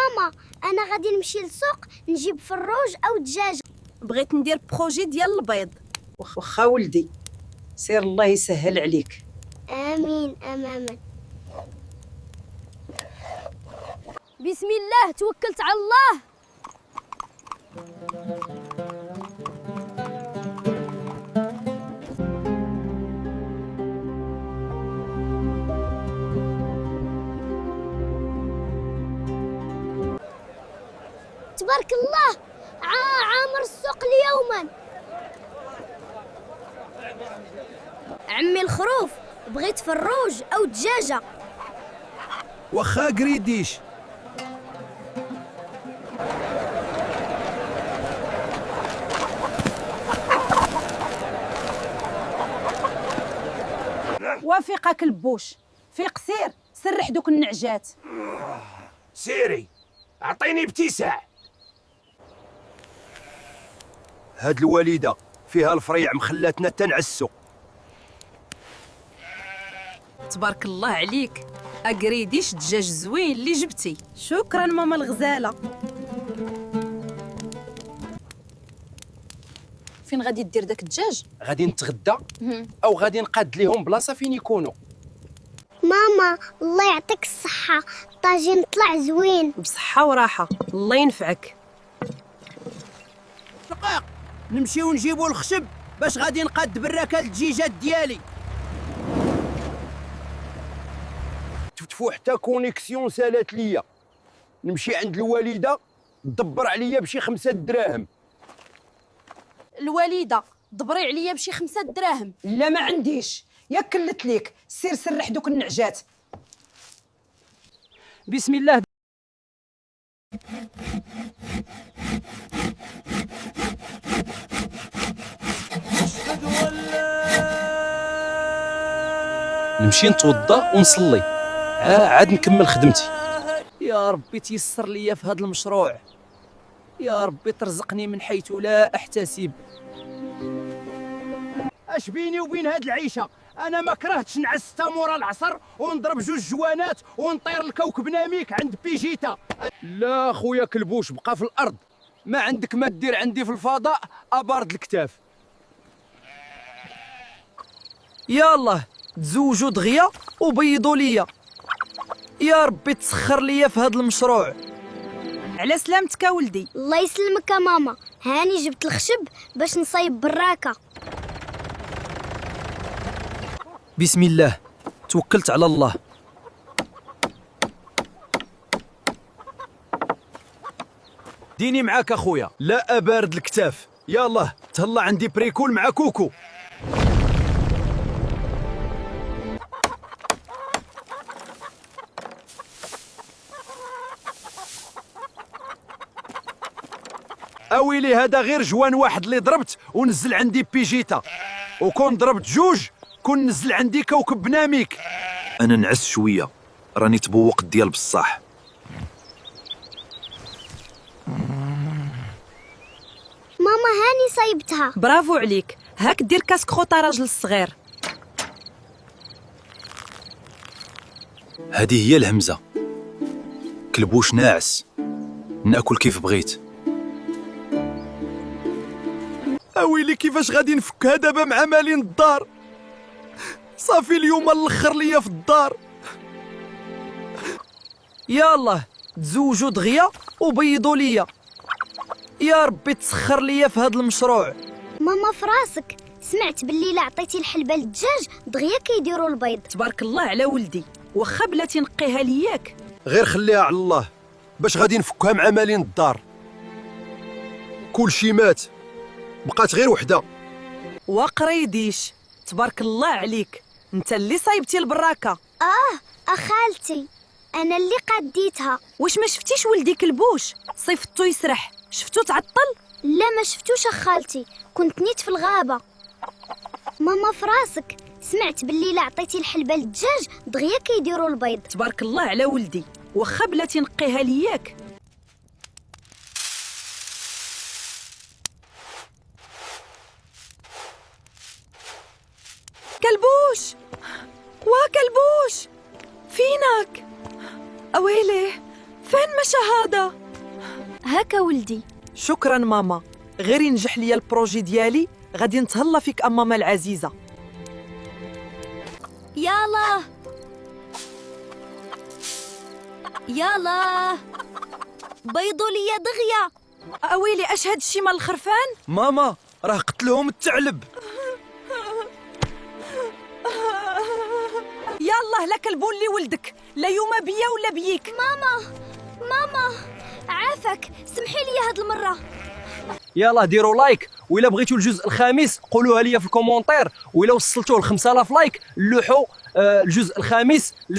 ماما انا غادي نمشي للسوق نجيب فروج او دجاجه. بغيت ندير بروجي ديال البيض. واخا ولدي، سير الله يسهل عليك. امين امين. بسم الله توكلت على الله. تبارك الله، عامر السوق اليوما. عمي الخروف، بغيت فروج او دجاجه. واخا قريديش. وافقك البوش في قصير، سرح دوك النعجات. سيري اعطيني ابتساع. هاد الوالده فيها الفريع مخلاتنا تنعسو. تبارك الله عليك، اكريديش دجاج زوين اللي جبتي. شكرا ماما الغزاله. فين غادي دير داك الدجاج؟ غادي نتغدى او غادي نقاد ليهم بلاصه فين يكونوا. ماما الله يعطيك الصحه، الطاجين طلع زوين. بصحه وراحه، الله ينفعك. دقائق نمشيو نجيبو الخشب باش غادي نقاد براكه الدجيجات ديالي. تفتفو حتى كونيكسيون سالات ليا، نمشي عند الوالده تدبر عليا بشي 5 دراهم. الوالده دبري عليا بشي 5 دراهم. لا ما عنديش، يا كلت ليك. سير سرح دوك النعجات. بسم الله. نمشي نتوضا ونصلي، عاد نكمل خدمتي. يا ربي تيسر ليا في هذا المشروع، يا ربي ترزقني من حيث لا احتسب. اش بيني وبين هاد العيشه؟ انا ما كرهتش نعس تا مورا العصر ونضرب 2 جوانات ونطير الكوكب ناميك عند بيجيتا. لا خويا كلبوش، بقى في الارض. ما عندك ما دير عندي في الفضاء ابارد الكتاف. يالله تزوجوا دغيا وبيضوا ليا، يا ربي تسخر ليا في هذا المشروع. على سلامتك ولدي. الله يسلمك يا ماما، هاني جبت الخشب باش نصايب براكه. بسم الله توكلت على الله. ديني معاك اخويا، لا ابارد الكتاف. يالله تهلا عندي بريكول مع كوكو. اويلي هذا غير جوان واحد اللي ضربت ونزل عندي بيجيتا، وكون ضربت 2 كون نزل عندي كوكب بناميك. انا نعس شويه، راني تبوق ديال بصح. ماما هاني صايبتها. برافو عليك، هاك دير كاسك خوطه راجل الصغير. هذه هي الهمزه. كلبوش ناعس، ناكل كيف بغيت. اويلي كيفاش غادي نفكها دابا مع مالين الدار؟ صافي اليوم الاخر ليا في الدار. يالله تزوجوا دغيا وبيضوا ليا، يا ربي تسخر ليا في هذا المشروع. ماما فراسك، سمعت باللي لا عطيتي الحلبه للدجاج دغيا كيديروا البيض. تبارك الله على ولدي، واخا بلاتي نقيها لياك. غير خليها على الله، باش غادي نفكها مع مالين الدار. كلشي مات، بقات غير وحده. وقريديش، تبارك الله عليك، انت اللي صايبتي البراكه. اخالتي انا اللي قديتها. واش ما شفتيش ولدي كلبوش صيفطو يسرح؟ شفتو تعطل؟ لا ما شفتوش اخالتي، كنت نيت في الغابه. ماما فراسك، سمعت باللي لا عطيتي الحلبه للدجاج دغيا كيديروا البيض. تبارك الله على ولدي، واخا بلاتي نقيها لياك. كلبوش، كلبوش فينك؟ اويلي فين مشى هذا؟ هكا ولدي. شكرا ماما، غير ينجح ليا البروجي ديالي غادي نتهلا فيك ماما العزيزة. يلا يلا بيضوا لي دغيا. اويلي اش هاد الشي مال الخرفان؟ ماما راه قتلهم الثعلب. يالله لك البول ولدك، لا يوم بيا ولا بيك. ماما عافاك، سمحي لي هاد المرة. يلا ديروا لايك، وإلا بغيتوا الجزء الخامس قولوها لي في الكومونتير، وإلا وصلتوه ل 5000 لايك لوحوا الجزء الخامس.